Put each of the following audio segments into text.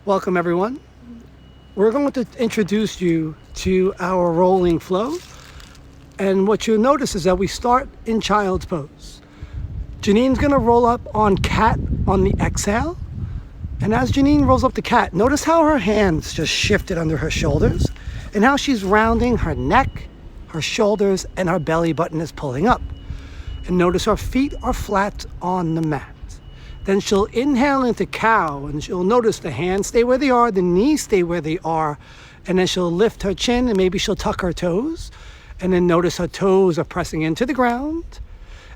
Welcome everyone. We're going to introduce you to our rolling flow. And what you'll notice is that we start in child's pose. Jeanine's gonna roll up on cat on the exhale. And as Jeanine rolls up the cat, notice how her hands just shifted under her shoulders and how she's rounding her neck, her shoulders, and her belly button is pulling up. And notice her feet are flat on the mat. Then she'll inhale into cow, and she'll notice the hands stay where they are, the knees stay where they are, and then she'll lift her chin and maybe she'll tuck her toes, and then notice her toes are pressing into the ground,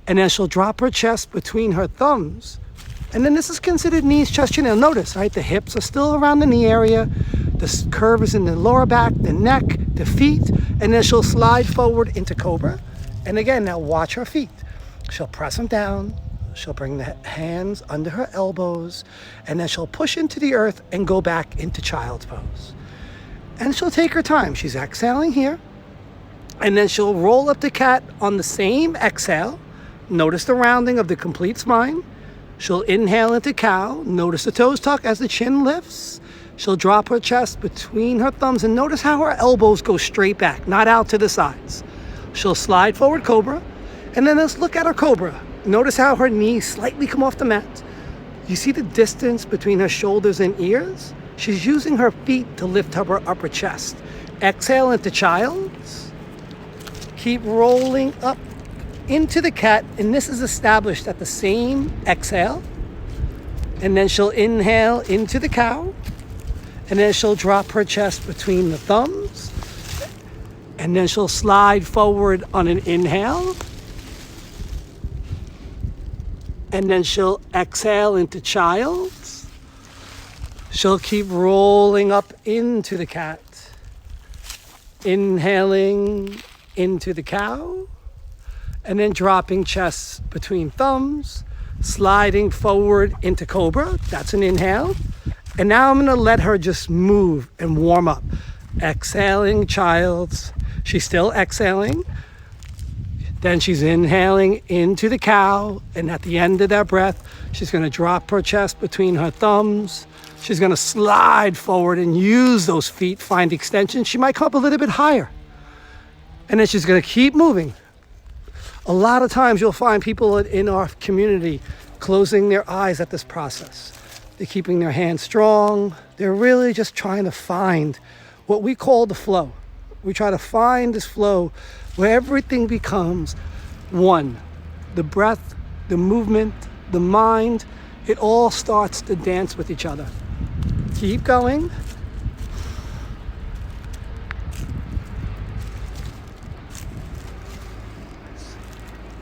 and then she'll drop her chest between her thumbs. And then this is considered knees, chest, chin. And notice, right, the hips are still around the knee area, the curve is in the lower back, the neck, the feet, and then she'll slide forward into cobra. And again, now watch her feet. She'll press them down. She'll bring the hands under her elbows, and then she'll push into the earth and go back into child's pose. And she'll take her time. She's exhaling here, and then she'll roll up the cat on the same exhale. Notice the rounding of the complete spine. She'll inhale into cow. Notice the toes tuck as the chin lifts. She'll drop her chest between her thumbs, and notice how her elbows go straight back, not out to the sides. She'll slide forward cobra, and then let's look at her cobra. Notice how her knees slightly come off the mat. You see the distance between her shoulders and ears? She's using her feet to lift up her upper chest. Exhale into child's. Keep rolling up into the cat, and this is established at the same exhale. And then she'll inhale into the cow, and then she'll drop her chest between the thumbs, and then she'll slide forward on an inhale. And then she'll exhale into child's. She'll keep rolling up into the cat. Inhaling into the cow. And then dropping chest between thumbs. Sliding forward into cobra. That's an inhale. And now I'm going to let her just move and warm up. Exhaling child's. She's still exhaling. Then she's inhaling into the cow, and at the end of that breath, she's gonna drop her chest between her thumbs. She's gonna slide forward and use those feet, find extension. She might come up a little bit higher. And then she's gonna keep moving. A lot of times you'll find people in our community closing their eyes at this process. They're keeping their hands strong. They're really just trying to find what we call the flow. We try to find this flow where everything becomes one. The breath, the movement, the mind, it all starts to dance with each other. Keep going.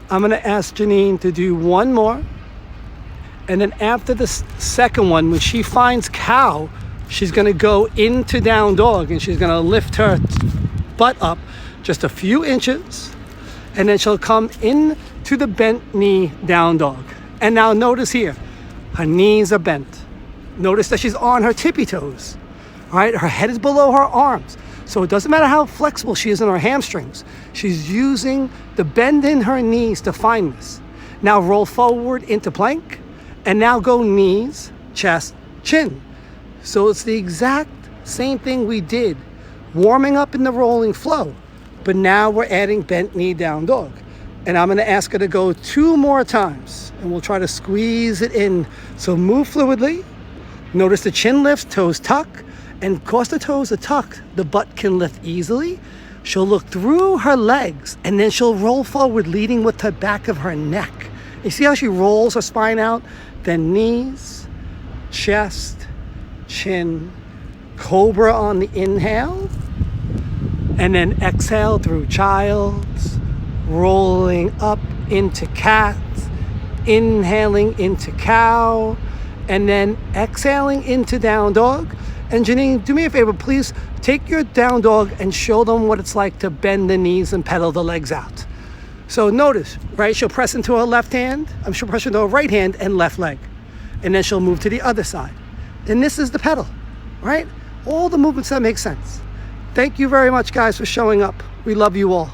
I'm gonna ask Jeanine to do one more. And then after the second one, when she finds cow, she's gonna go into down dog, and she's gonna lift her butt up just a few inches, and then she'll come in to the bent knee down dog. And now notice here, her knees are bent. Notice that she's on her tippy toes, all right? Her head is below her arms. So it doesn't matter how flexible she is in her hamstrings. She's using the bend in her knees to find this. Now roll forward into plank, and now go knees, chest, chin. So it's the exact same thing we did, warming up in the rolling flow. But now we're adding bent knee down dog. And I'm gonna ask her to go 2 more times, and we'll try to squeeze it in. So move fluidly. Notice the chin lifts, toes tuck, and because the toes are tucked, the butt can lift easily. She'll look through her legs, and then she'll roll forward, leading with the back of her neck. You see how she rolls her spine out? Then knees, chest, chin, cobra on the inhale. And then exhale through child's, rolling up into cat, inhaling into cow, and then exhaling into down dog. And Jeanine, do me a favor, please take your down dog and show them what it's like to bend the knees and pedal the legs out. So notice, right, she'll press into her left hand, she'll press into her right hand and left leg. And then she'll move to the other side. And this is the pedal, right? All the movements that make sense. Thank you very much, guys, for showing up. We love you all.